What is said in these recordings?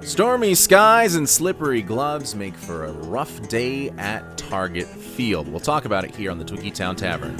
Stormy skies and slippery gloves make for a rough day at Target Field. We'll talk about it here on the Twinkie Town Tavern.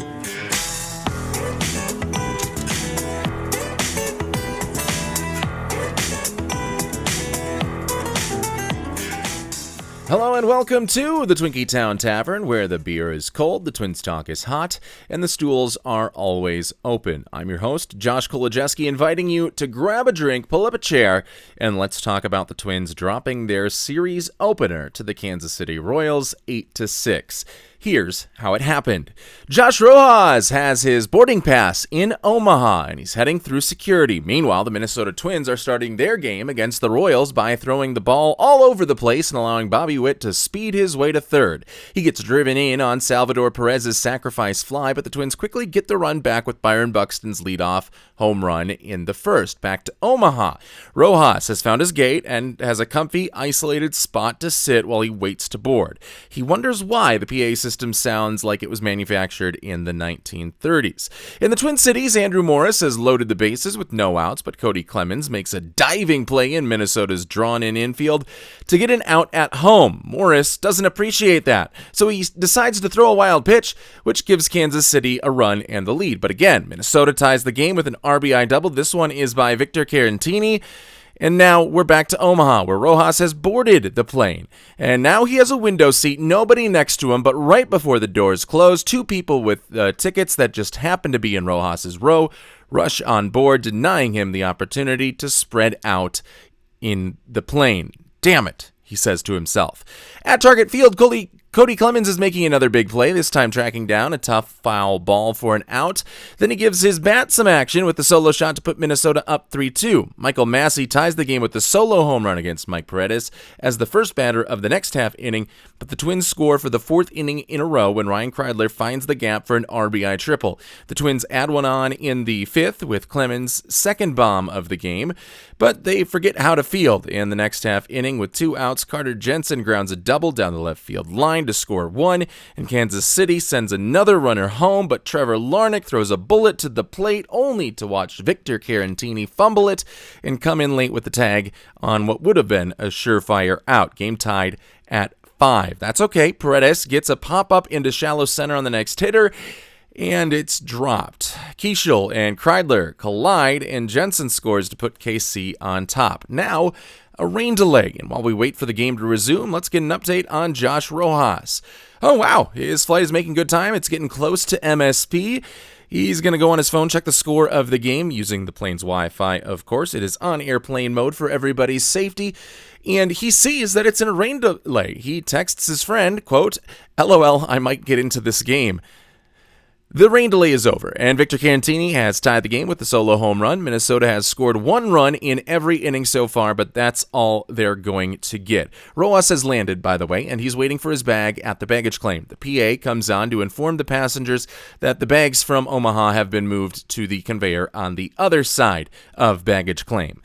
Hello and welcome to the Twinkie Town Tavern, where the beer is cold, the Twins talk is hot, and the stools are always open. I'm your host, Josh Kolojeski, inviting you to grab a drink, pull up a chair, and let's talk about the Twins dropping their series opener to the Kansas City Royals 8-6. Here's how it happened. Josh Rojas has his boarding pass in Omaha, and he's heading through security. Meanwhile, the Minnesota Twins are starting their game against the Royals by throwing the ball all over the place and allowing Bobby Witt to speed his way to third. He gets driven in on Salvador Perez's sacrifice fly, but the Twins quickly get the run back with Byron Buxton's leadoff home run in the first. Back to Omaha. Rojas has found his gate and has a comfy, isolated spot to sit while he waits to board. He wonders why the PA system sounds like it was manufactured in the 1930s. In the Twin Cities, Andrew Morris has loaded the bases with no outs, but Cody Clemens makes a diving play in Minnesota's drawn-in infield to get an out at home. Morris doesn't appreciate that, so he decides to throw a wild pitch, which gives Kansas City a run and the lead. But again, Minnesota ties the game with an RBI double. This one is by Victor Carantini. And now we're back to Omaha, where Rojas has boarded the plane. And now he has a window seat, nobody next to him, but right before the doors close, two people with tickets that just happen to be in Rojas's row rush on board, denying him the opportunity to spread out in the plane. Damn it, he says to himself. At Target Field, Cody Clemens is making another big play, this time tracking down a tough foul ball for an out. Then he gives his bat some action with the solo shot to put Minnesota up 3-2. Michael Massey ties the game with the solo home run against Mike Paredes as the first batter of the next half inning, but the Twins score for the fourth inning in a row when Ryan Kreidler finds the gap for an RBI triple. The Twins add one on in the fifth with Clemens' second bomb of the game, but they forget how to field. In the next half inning with two outs, Carter Jensen grounds a double down the left field line to score one, and Kansas City sends another runner home, but Trevor Larnach throws a bullet to the plate only to watch Victor Carantini fumble it and come in late with the tag on what would have been a surefire out. Game tied at 5. That's okay. Paredes gets a pop-up into shallow center on the next hitter, and it's dropped. Keishel and Kreidler collide, and Jensen scores to put KC on top. Now, a rain delay, and while we wait for the game to resume, let's get an update on Josh Rojas. Oh wow, his flight is making good time. It's getting close to MSP. He's going to go on his phone, check the score of the game using the plane's Wi-Fi, of course. It is on airplane mode for everybody's safety, and he sees that it's in a rain delay. He texts his friend, quote, "LOL, I might get into this game." The rain delay is over, and Victor Carantini has tied the game with the solo home run. Minnesota has scored one run in every inning so far, but that's all they're going to get. Rojas has landed, by the way, and he's waiting for his bag at the baggage claim. The PA comes on to inform the passengers that the bags from Omaha have been moved to the conveyor on the other side of baggage claim.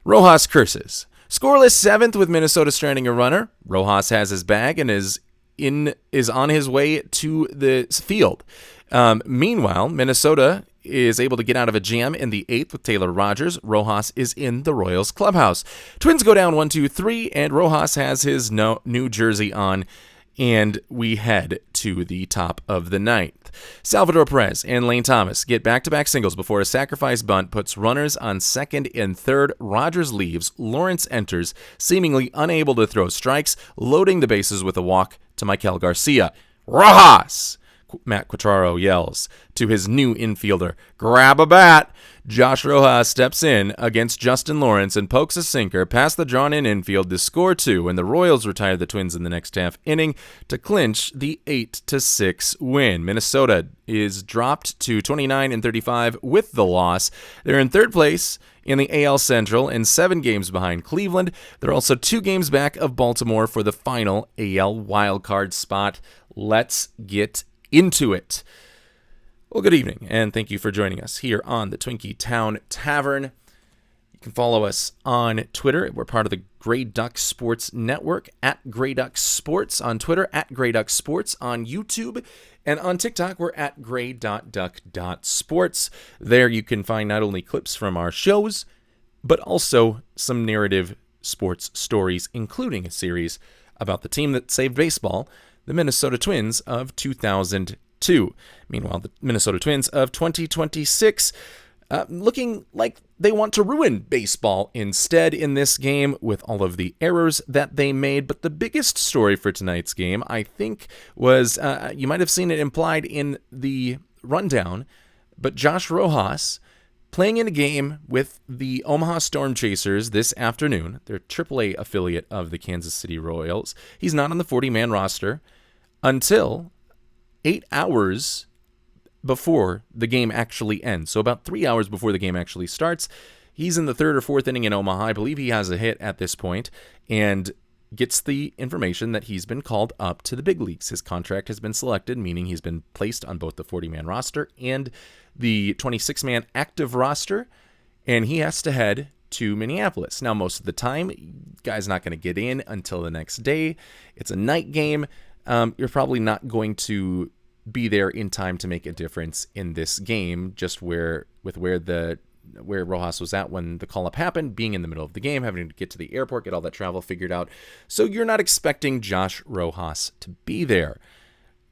Rojas curses. Scoreless seventh with Minnesota stranding a runner. Rojas has his bag and is on his way to the field. Meanwhile, Minnesota is able to get out of a jam in the 8th with Taylor Rogers. Rojas is in the Royals clubhouse. Twins go down 1-2-3, and Rojas has his new jersey on, and we head to the top of the 9th. Salvador Perez and Lane Thomas get back-to-back singles before a sacrifice bunt puts runners on second and third. Rogers leaves. Lawrence enters, seemingly unable to throw strikes, loading the bases with a walk to Michael Garcia. Rojas! Matt Quatraro yells to his new infielder, "Grab a bat!" Josh Rojas steps in against Justin Lawrence and pokes a sinker past the drawn-in infield to score 2, and the Royals retire the Twins in the next half inning to clinch the 8-6 win. Minnesota is dropped to 29-35 with the loss. They're in third place in the AL Central and 7 games behind Cleveland. They're also 2 games back of Baltimore for the final AL wildcard spot. Let's get into it. Well, good evening, and thank you for joining us here on the Twinkie Town Tavern. You can follow us on Twitter. We're part of the Grey Duck Sports Network, at Grey Duck Sports on Twitter, at Grey Duck Sports on YouTube, and on TikTok, we're at grey.duck.sports. There you can find not only clips from our shows, but also some narrative sports stories, including a series about the team that saved baseball, the Minnesota Twins of 2002. Meanwhile, the Minnesota Twins of 2026 looking like they want to ruin baseball instead in this game with all of the errors that they made. But the biggest story for tonight's game, I think, was, you might have seen it implied in the rundown, but Josh Rojas playing in a game with the Omaha Storm Chasers this afternoon. They're AAA affiliate of the Kansas City Royals. He's not on the 40-man roster until 8 hours before the game actually ends. So about 3 hours before the game actually starts. He's in the third or fourth inning in Omaha. I believe he has a hit at this point and gets the information that he's been called up to the big leagues. His contract has been selected, meaning he's been placed on both the 40-man roster and the 26-man active roster, and he has to head to Minneapolis. Now, most of the time, guy's not going to get in until the next day. It's a night game. You're probably not going to be there in time to make a difference in this game, just where Rojas was at when the call-up happened, being in the middle of the game, having to get to the airport, get all that travel figured out. So you're not expecting Josh Rojas to be there.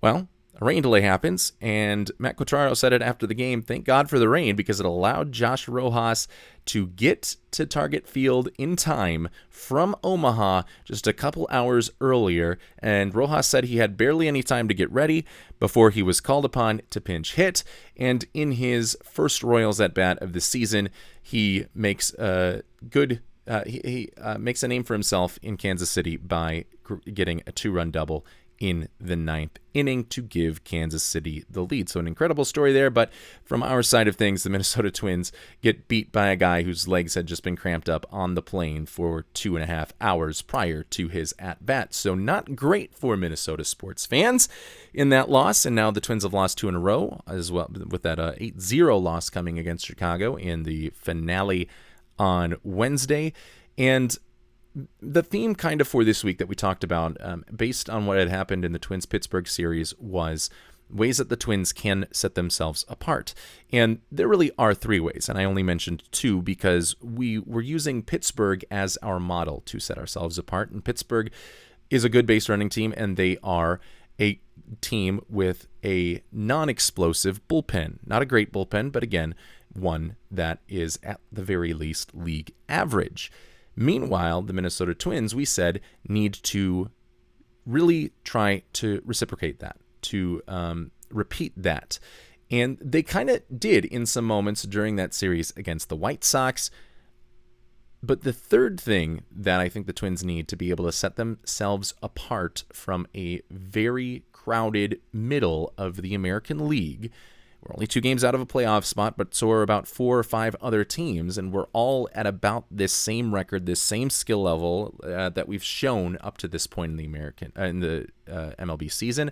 Well, a rain delay happens, and Matt Quatraro said it after the game, thank God for the rain, because it allowed Josh Rojas to get to Target Field in time from Omaha just a couple hours earlier, and Rojas said he had barely any time to get ready before he was called upon to pinch hit, and in his first Royals at-bat of the season, he makes a makes a name for himself in Kansas City by getting a 2-run double in the 9th inning to give Kansas City the lead. So an incredible story there, but from our side of things, the Minnesota Twins get beat by a guy whose legs had just been cramped up on the plane for 2.5 hours prior to his at-bat. So not great for Minnesota sports fans in that loss, and now the Twins have lost 2 in a row as well, with that 8-0 loss coming against Chicago in the finale on Wednesday. And the theme kind of for this week that we talked about, based on what had happened in the Twins-Pittsburgh series, was ways that the Twins can set themselves apart. And there really are 3 ways, and I only mentioned 2 because we were using Pittsburgh as our model to set ourselves apart. And Pittsburgh is a good base running team, and they are a team with a non-explosive bullpen. Not a great bullpen, but again, one that is at the very least league average. Meanwhile, the Minnesota Twins, we said, need to really try to reciprocate that, to repeat that. And they kind of did in some moments during that series against the White Sox. But the third thing that I think the Twins need to be able to set themselves apart from a very crowded middle of the American League. We're only 2 games out of a playoff spot, but so are about 4 or 5 other teams, and we're all at about this same record, this same skill level that we've shown up to this point in the MLB season.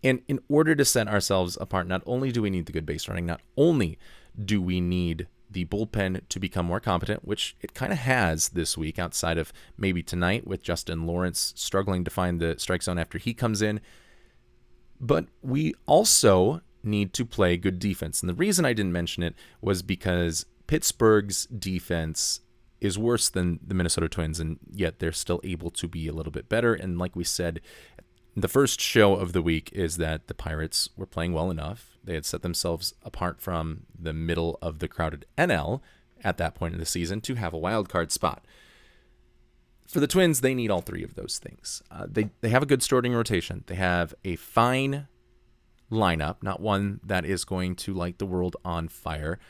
And in order to set ourselves apart, not only do we need the good base running, not only do we need the bullpen to become more competent, which it kind of has this week, outside of maybe tonight with Justin Lawrence struggling to find the strike zone after he comes in, but we also need to play good defense. And the reason I didn't mention it was because Pittsburgh's defense is worse than the Minnesota Twins, and yet they're still able to be a little bit better. And like we said, the first show of the week is that the Pirates were playing well enough. They had set themselves apart from the middle of the crowded NL at that point in the season to have a wild card spot. For the Twins, they need all 3 of those things. They have a good starting rotation. They have a fine lineup, not one that is going to light the world on fire.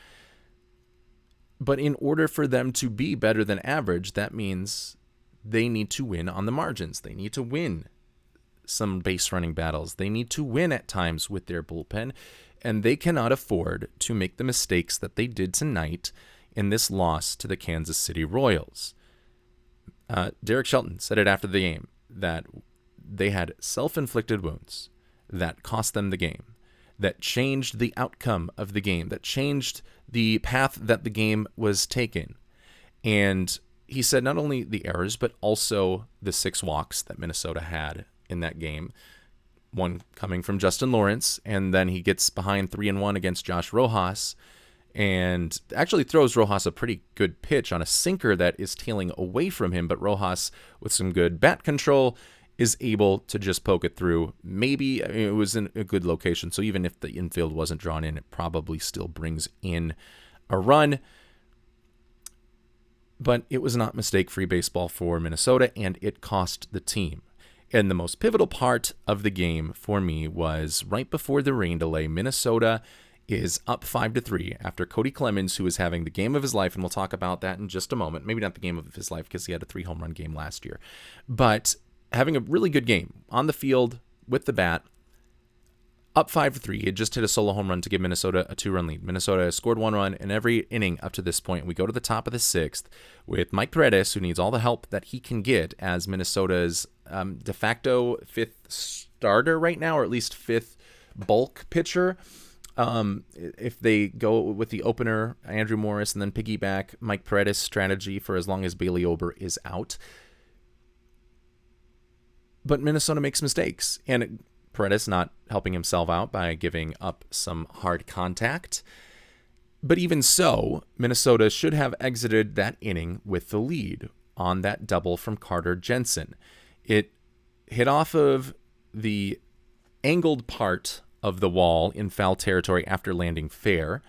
But in order for them to be better than average, that means they need to win on the margins. They need to win some base running battles. They need to win at times with their bullpen, and they cannot afford to make the mistakes that they did tonight in this loss to the Kansas City Royals. Derek Shelton said it after the game that they had self-inflicted wounds that cost them the game, that changed the outcome of the game, that changed the path that the game was taken. And he said not only the errors, but also the 6 walks that Minnesota had in that game, one coming from Justin Lawrence, and then he gets behind 3-1 against Josh Rojas, and actually throws Rojas a pretty good pitch on a sinker that is tailing away from him, but Rojas, with some good bat control, is able to just poke it through. Maybe it was in a good location, so even if the infield wasn't drawn in, it probably still brings in a run. But it was not mistake-free baseball for Minnesota, and it cost the team. And the most pivotal part of the game for me was right before the rain delay. Minnesota is up 5-3 after Cody Clemens, who is having the game of his life, and we'll talk about that in just a moment. Maybe not the game of his life because he had a 3-home run game last year, but having a really good game on the field with the bat. Up 5-3. He had just hit a solo home run to give Minnesota a 2-run lead. Minnesota has scored 1 run in every inning up to this point. We go to the top of the 6th with Mike Paredes, who needs all the help that he can get as Minnesota's de facto 5th starter right now, or at least 5th bulk pitcher. If they go with the opener, Andrew Morris, and then piggyback Mike Paredes' strategy for as long as Bailey Ober is out. But Minnesota makes mistakes, and Paredes not helping himself out by giving up some hard contact. But even so, Minnesota should have exited that inning with the lead on that double from Carter Jensen. It hit off of the angled part of the wall in foul territory after landing fair.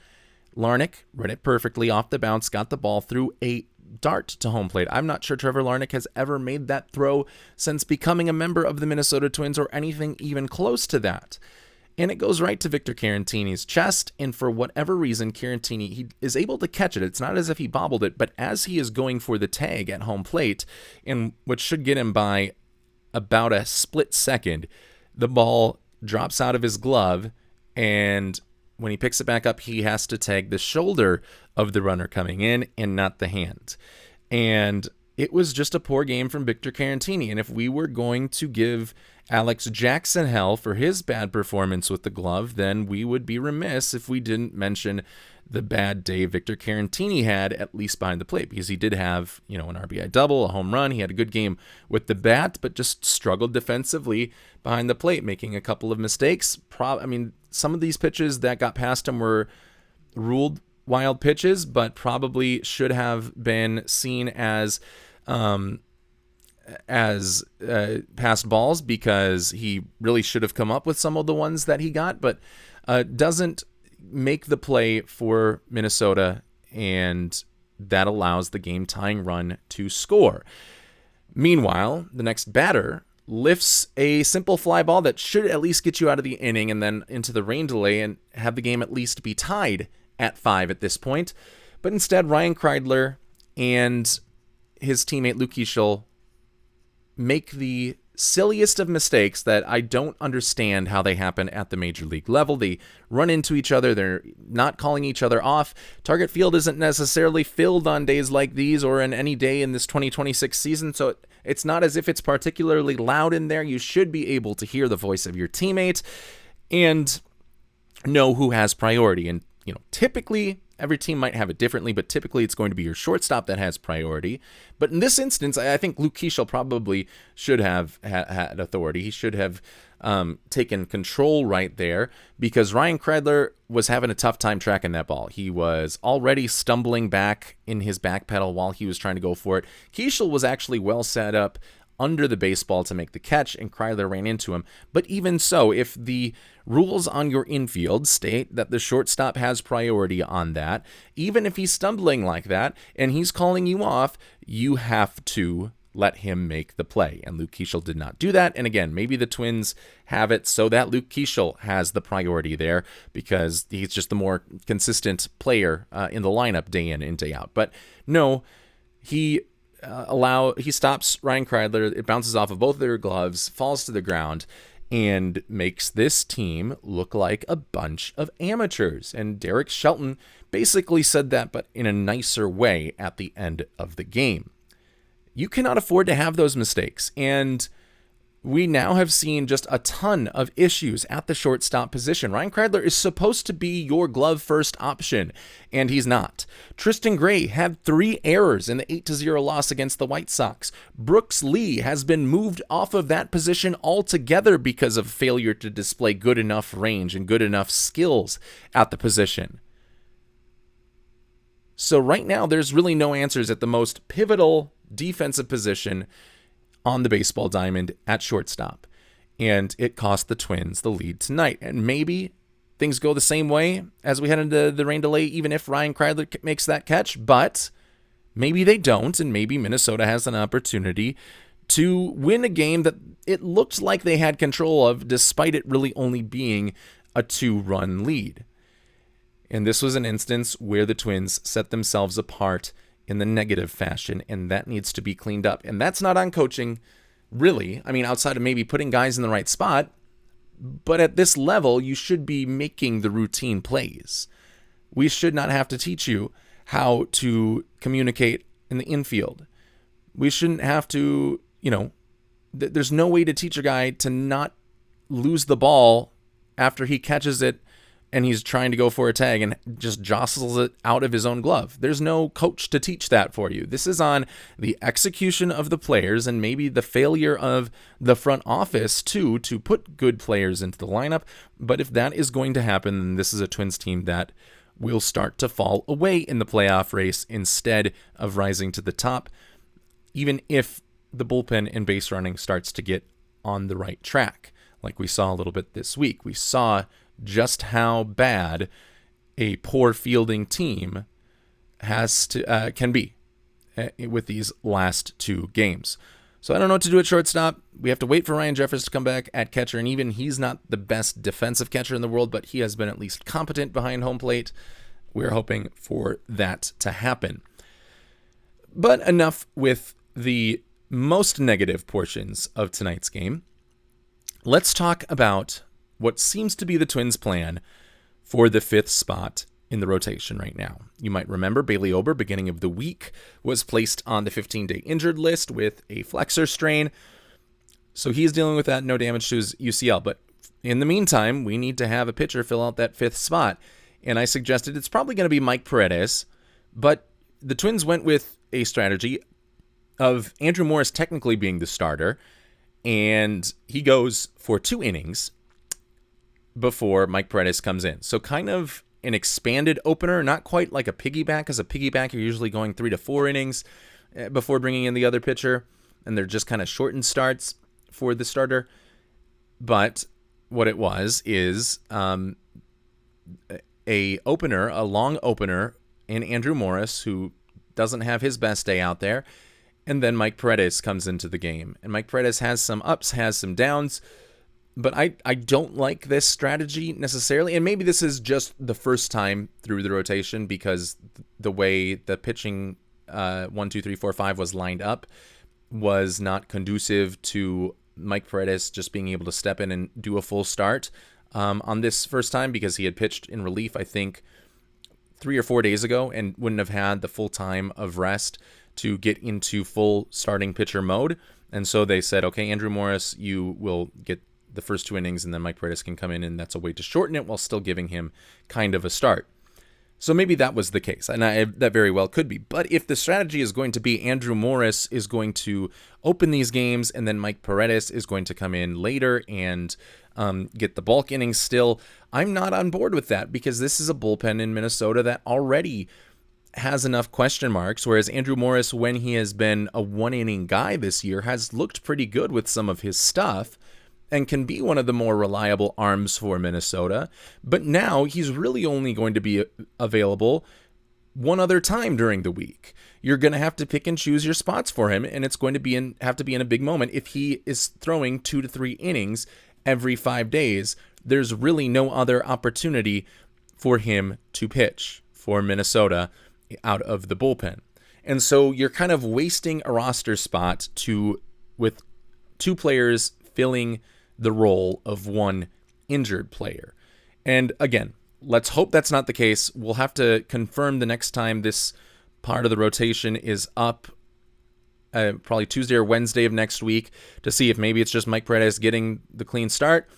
Larnach read it perfectly off the bounce, got the ball through a dart to home plate. I'm not sure Trevor Larnach has ever made that throw since becoming a member of the Minnesota Twins or anything even close to that. And it goes right to Victor Caratini's chest, and for whatever reason, Caratini, he is able to catch it. It's not as if he bobbled it, but as he is going for the tag at home plate, and which should get him by about a split second, the ball drops out of his glove, and when he picks it back up, he has to tag the shoulder of the runner coming in and not the hand. And it was just a poor game from Victor Caratini. And if we were going to give Alex Jackson hell for his bad performance with the glove, then we would be remiss if we didn't mention the bad day Victor Caratini had, at least behind the plate, because he did have, an RBI double, a home run. He had a good game with the bat, but just struggled defensively behind the plate, making a couple of mistakes. Some of these pitches that got past him were ruled wild pitches, but probably should have been seen as passed balls, because he really should have come up with some of the ones that he got, but doesn't make the play for Minnesota, and that allows the game-tying run to score. Meanwhile, the next batter lifts a simple fly ball that should at least get you out of the inning and then into the rain delay and have the game at least be tied at 5 at this point. But instead, Ryan Kreidler and his teammate Luke Keeschel make the silliest of mistakes that I don't understand how they happen at the major league level. They run into each other. They're not calling each other off. Target field isn't necessarily filled on days like these or in any day in this 2026 season, so it's not as if it's particularly loud in there. You should be able to hear the voice of your teammate and know who has priority. And, typically every team might have it differently, but typically it's going to be your shortstop that has priority. But in this instance, I think Luke Keeschel probably should have had authority. He should have taken control right there, because Ryan Kreidler was having a tough time tracking that ball. He was already stumbling back in his back pedal while he was trying to go for it. Keeschel was actually well set up under the baseball to make the catch, and Kreidler ran into him. But even so, if the rules on your infield state that the shortstop has priority on that, even if he's stumbling like that and he's calling you off, you have to let him make the play. And Luke Keeschel did not do that. And again, maybe the Twins have it so that Luke Keeschel has the priority there, because he's just the more consistent player in the lineup day in and day out. But no, he stops Ryan Kreidler. It bounces off of both of their gloves, falls to the ground, and makes this team look like a bunch of amateurs. And Derek Shelton basically said that, but in a nicer way at the end of the game. You cannot afford to have those mistakes. And we now have seen just a ton of issues at the shortstop position. Ryan Kreidler is supposed to be your glove first option, and he's not. Tristan Gray had 3 errors in the 8-0 loss against the White Sox. Brooks Lee has been moved off of that position altogether because of failure to display good enough range and good enough skills at the position. So right now, there's really no answers at the most pivotal defensive position on the baseball diamond at shortstop. And it cost the Twins the lead tonight. And maybe things go the same way as we head into the rain delay, even if Ryan Kreidler makes that catch. But maybe they don't, and maybe Minnesota has an opportunity to win a game that it looked like they had control of, despite it really only being a 2-run lead. And this was an instance where the Twins set themselves apart in the negative fashion, and that needs to be cleaned up. And that's not on coaching, really. I mean, outside of maybe putting guys in the right spot, but at this level, you should be making the routine plays. We should not have to teach you how to communicate in the infield. We shouldn't have to, there's no way to teach a guy to not lose the ball after he catches it and he's trying to go for a tag and just jostles it out of his own glove. There's no coach to teach that for you. This is on the execution of the players and maybe the failure of the front office, too, to put good players into the lineup. But if that is going to happen, then this is a Twins team that will start to fall away in the playoff race instead of rising to the top, even if the bullpen and base running starts to get on the right track, like we saw a little bit this week. We saw just how bad a poor fielding team can be with these last 2 games. So I don't know what to do at shortstop. We have to wait for Ryan Jeffers to come back at catcher, and even he's not the best defensive catcher in the world, but he has been at least competent behind home plate. We're hoping for that to happen. But enough with the most negative portions of tonight's game. Let's talk about what seems to be the Twins' plan for the 5th spot in the rotation right now. You might remember Bailey Ober, beginning of the week, was placed on the 15-day injured list with a flexor strain. So he's dealing with that, no damage to his UCL. But in the meantime, we need to have a pitcher fill out that 5th spot. And I suggested it's probably going to be Mike Paredes. But the Twins went with a strategy of Andrew Morris technically being the starter. And he goes for 2 innings before Mike Paredes comes in. So kind of an expanded opener, not quite like a piggyback, because a piggyback, you're usually going 3 to 4 innings before bringing in the other pitcher, and they're just kind of shortened starts for the starter. But what it was is a long opener in Andrew Morris, who doesn't have his best day out there, and then Mike Paredes comes into the game. And Mike Paredes has some ups, has some downs, but I don't like this strategy necessarily. And maybe this is just the first time through the rotation because the way the pitching 1, 2, 3, 4, 5 was lined up was not conducive to Mike Paredes just being able to step in and do a full start on this first time, because he had pitched in relief, I think, 3 or 4 days ago and wouldn't have had the full time of rest to get into full starting pitcher mode. And so they said, okay, Andrew Morris, you will get the first 2 innings, and then Mike Paredes can come in, and that's a way to shorten it while still giving him kind of a start. So maybe that was the case, and that very well could be. But if the strategy is going to be Andrew Morris is going to open these games, and then Mike Paredes is going to come in later and get the bulk innings still, I'm not on board with that, because this is a bullpen in Minnesota that already has enough question marks, whereas Andrew Morris, when he has been a 1-inning guy this year, has looked pretty good with some of his stuff and can be one of the more reliable arms for Minnesota. But now he's really only going to be available one other time during the week. You're going to have to pick and choose your spots for him, and it's going to have to be in a big moment. If he is throwing 2 to 3 innings every 5 days, there's really no other opportunity for him to pitch for Minnesota out of the bullpen. And so you're kind of wasting a roster spot with 2 players filling the role of 1 injured player. And again, let's hope that's not the case. We'll have to confirm the next time this part of the rotation is up, probably Tuesday or Wednesday of next week, to see if maybe it's just Mike Paredes getting the clean start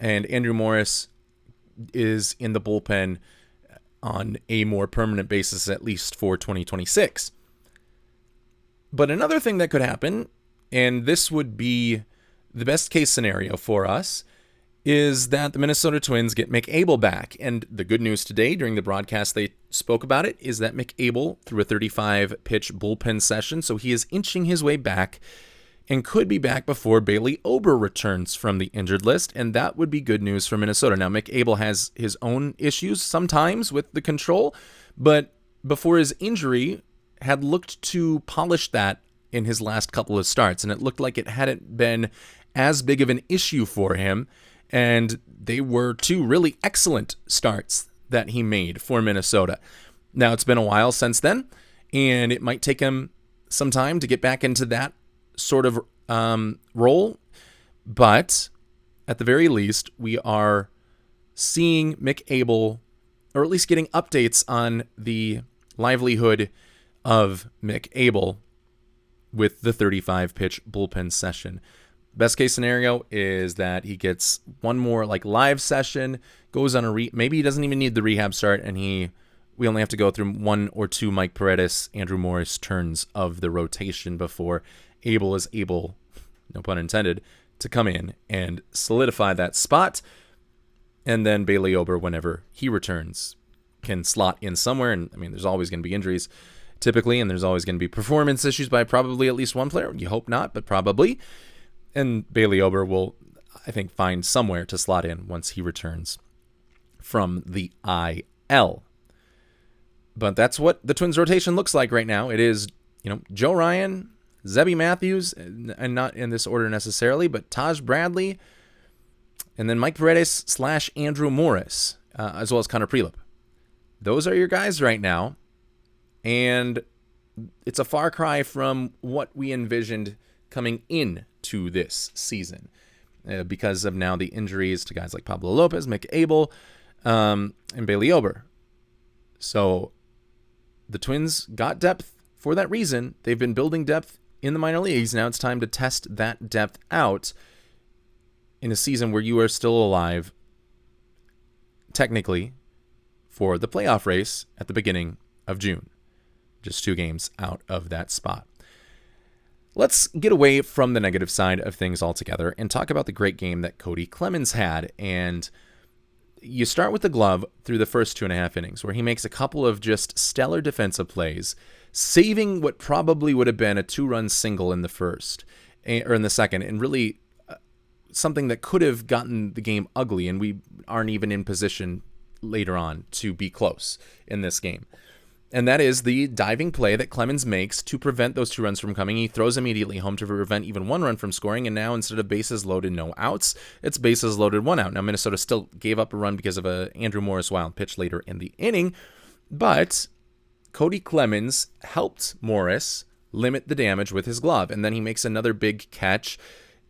and Andrew Morris is in the bullpen on a more permanent basis, at least for 2026. But another thing that could happen, and this would be the best case scenario for us, is that the Minnesota Twins get Mick Abel back. And the good news today, during the broadcast they spoke about it, is that Mick Abel threw a 35-pitch bullpen session, so he is inching his way back and could be back before Bailey Ober returns from the injured list, and that would be good news for Minnesota. Now, Mick Abel has his own issues sometimes with the control, but before his injury, had looked to polish that in his last couple of starts, and it looked like it hadn't been as big of an issue for him. And they were two really excellent starts that he made for Minnesota. Now, it's been a while since then, and it might take him some time to get back into that sort of role. But at the very least, we are seeing Mick Abel, or at least getting updates on the livelihood of Mick Abel with the 35-pitch bullpen session. Best case scenario is that he gets one more live session, goes on maybe he doesn't even need the rehab start, and we only have to go through one or two Mike Paredes, Andrew Morris turns of the rotation before Abel is able, no pun intended, to come in and solidify that spot. And then Bailey Ober, whenever he returns, can slot in somewhere. And I mean, there's always going to be injuries typically, and there's always going to be performance issues by probably at least one player. You hope not, but probably. And Bailey Ober will, I think, find somewhere to slot in once he returns from the IL. But that's what the Twins rotation looks like right now. It is, Joe Ryan, Zebby Matthews, and not in this order necessarily, but Taj Bradley, and then Mike Paredes / Andrew Morris, as well as Connor Prelip. Those are your guys right now. And it's a far cry from what we envisioned coming into this season because of now the injuries to guys like Pablo Lopez, Mick Abel, and Bailey Ober. So the Twins got depth for that reason. They've been building depth in the minor leagues. Now it's time to test that depth out in a season where you are still alive, technically, for the playoff race at the beginning of June. Just 2 games out of that spot. Let's get away from the negative side of things altogether and talk about the great game that Cody Clemens had. And you start with the glove through the first 2.5 innings, where he makes a couple of just stellar defensive plays, saving what probably would have been a 2-run single in the first, or in the second, and really something that could have gotten the game ugly, and we aren't even in position later on to be close in this game. And that is the diving play that Clemens makes to prevent those 2 runs from coming. He throws immediately home to prevent even 1 run from scoring, and now instead of bases loaded, no outs, it's bases loaded, 1 out. Now Minnesota still gave up a run because of a Andrew Morris wild pitch later in the inning, but Cody Clemens helped Morris limit the damage with his glove, and then he makes another big catch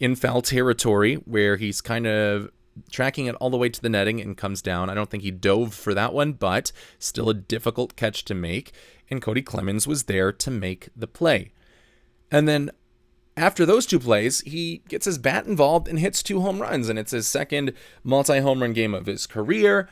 in foul territory where he's kind of tracking it all the way to the netting and comes down. I don't think he dove for that one, but still a difficult catch to make, and Cody Clemens was there to make the play. And then after those 2 plays, he gets his bat involved and hits 2 home runs, and it's his second multi-home run game of his career,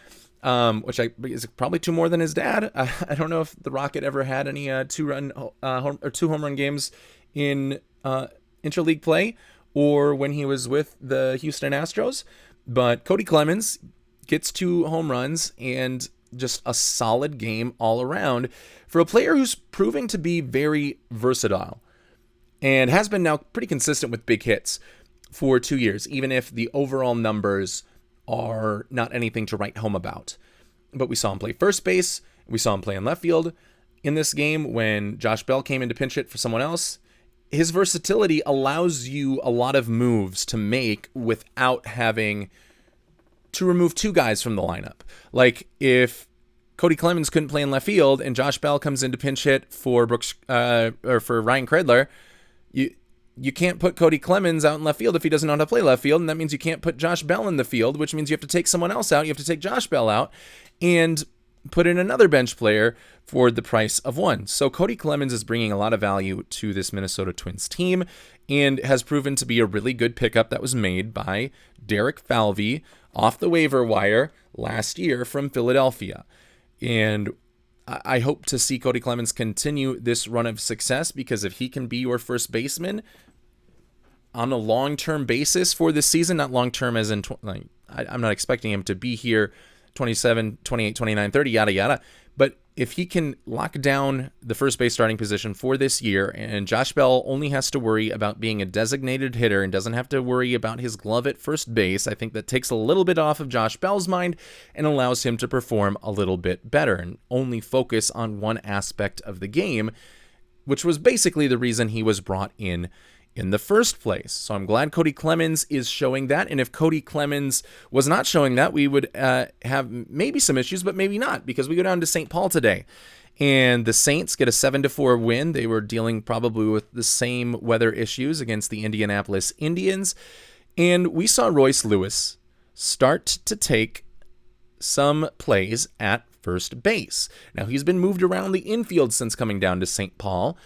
which is probably 2 more than his dad. I don't know if the Rocket ever had any 2 home run games in interleague play or when he was with the Houston Astros. But Cody Clemens gets 2 home runs and just a solid game all around for a player who's proving to be very versatile and has been now pretty consistent with big hits for 2 years, even if the overall numbers are not anything to write home about. But we saw him play first base. We saw him play in left field in this game when Josh Bell came in to pinch hit for someone else. His versatility allows you a lot of moves to make without having to remove 2 guys from the lineup. Like if Cody Clemens couldn't play in left field and Josh Bell comes in to pinch hit for for Ryan Kredler, you can't put Cody Clemens out in left field if he doesn't know how to play left field, and that means you can't put Josh Bell in the field, which means you have to take someone else out. You have to take Josh Bell out and put in another bench player for the price of 1. So Cody Clemens is bringing a lot of value to this Minnesota Twins team and has proven to be a really good pickup that was made by Derek Falvey off the waiver wire last year from Philadelphia. And I hope to see Cody Clemens continue this run of success, because if he can be your first baseman on a long-term basis for this season, not long-term as in I'm not expecting him to be here 27, 28, 29, 30, yada, yada. But if he can lock down the first base starting position for this year, and Josh Bell only has to worry about being a designated hitter and doesn't have to worry about his glove at first base, I think that takes a little bit off of Josh Bell's mind and allows him to perform a little bit better and only focus on one aspect of the game, which was basically the reason he was brought in the first place. So I'm glad Cody Clemens is showing that. And if Cody Clemens was not showing that, we would have maybe some issues, but maybe not, because we go down to St. Paul today. And the Saints get a 7-4 win. They were dealing probably with the same weather issues against the Indianapolis Indians. And we saw Royce Lewis start to take some plays at first base. Now, he's been moved around the infield since coming down to St. Paul.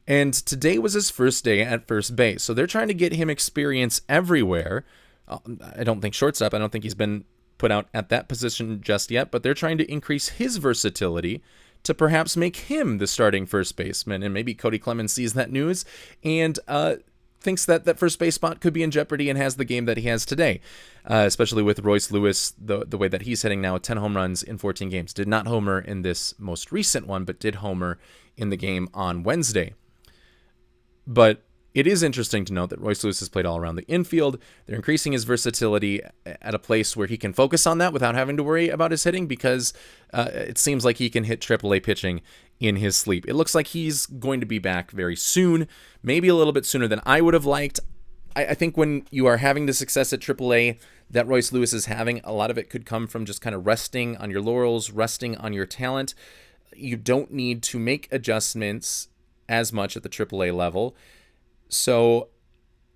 And today was his first day at first base. So they're trying to get him experience everywhere. I don't think shortstop. I don't think he's been put out at that position just yet. But they're trying to increase his versatility to perhaps make him the starting first baseman. And maybe Cody Clemens sees that news and thinks that that first base spot could be in jeopardy and has the game that he has today. Especially with Royce Lewis, the way that he's hitting now with 10 home runs in 14 games. Did not homer in this most recent one, but did homer in the game on Wednesday. But it is interesting to note that Royce Lewis has played all around the infield. They're increasing his versatility at a place where he can focus on that without having to worry about his hitting, because it seems like he can hit AAA pitching in his sleep. It looks like he's going to be back very soon, maybe a little bit sooner than I would have liked. I think when you are having the success at AAA that Royce Lewis is having, a lot of it could come from just kind of resting on your laurels, resting on your talent. You don't need to make adjustments as much at the AAA level. So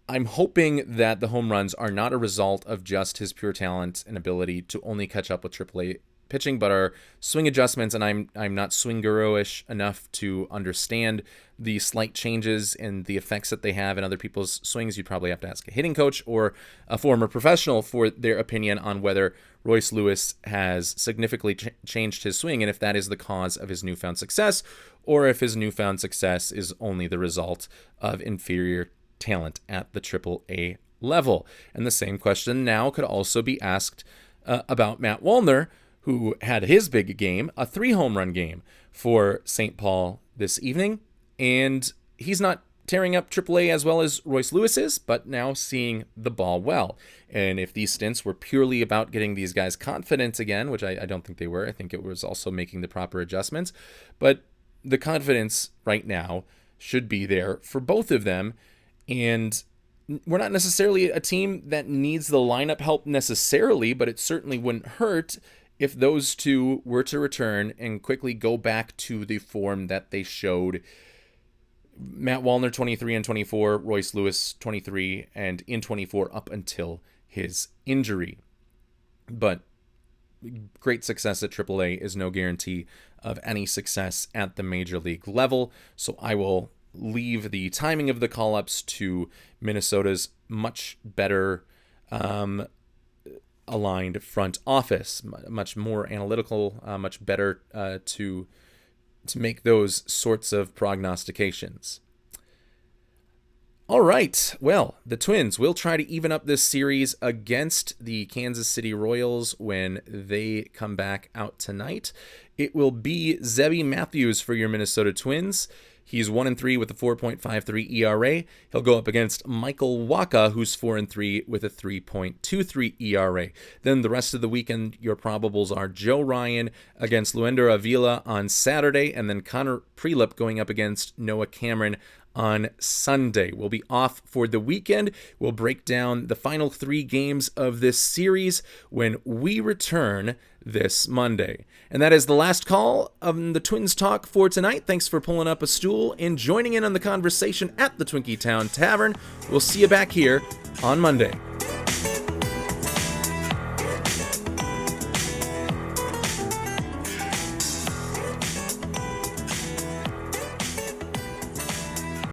I'm hoping that the home runs are not a result of just his pure talent and ability to only catch up with AAA pitching, but are swing adjustments, and I'm not swing guru-ish enough to understand the slight changes and the effects that they have in other people's swings. You'd probably have to ask a hitting coach or a former professional for their opinion on whether Royce Lewis has significantly changed his swing, and if that is the cause of his newfound success, or if his newfound success is only the result of inferior talent at the AAA level. And the same question now could also be asked about Matt Wallner, who had his big game, a 3-home run game for St. Paul this evening. And he's not tearing up AAA as well as Royce Lewis is, but now seeing the ball well. And if these stints were purely about getting these guys confidence again, which I don't think they were, I think it was also making the proper adjustments. But the confidence right now should be there for both of them. And we're not necessarily a team that needs the lineup help necessarily, but it certainly wouldn't hurt if those two were to return and quickly go back to the form that they showed. Matt Wallner 23 and 24, Royce Lewis 23 and in 24 up until his injury. But great success at AAA is no guarantee of any success at the major league level. So I will leave the timing of the call-ups to Minnesota's much better aligned front office, much more analytical, much better to make those sorts of prognostications. All right, well, the Twins will try to even up this series against the Kansas City Royals when they come back out tonight. It will be Zebby Matthews for your Minnesota Twins. He's 1-3 with a 4.53 ERA. He'll go up against Michael Wacha, who's 4-3 with a 3.23 ERA. Then the rest of the weekend, your probables are Joe Ryan against Luender Avila on Saturday, and then Connor Prelip going up against Noah Cameron on Sunday. We'll be off for the weekend. We'll break down the final 3 games of this series when we return this Monday. And that is the last call of the Twins Talk for tonight. Thanks for pulling up a stool and joining in on the conversation at the Twinkie Town Tavern. We'll see you back here on Monday.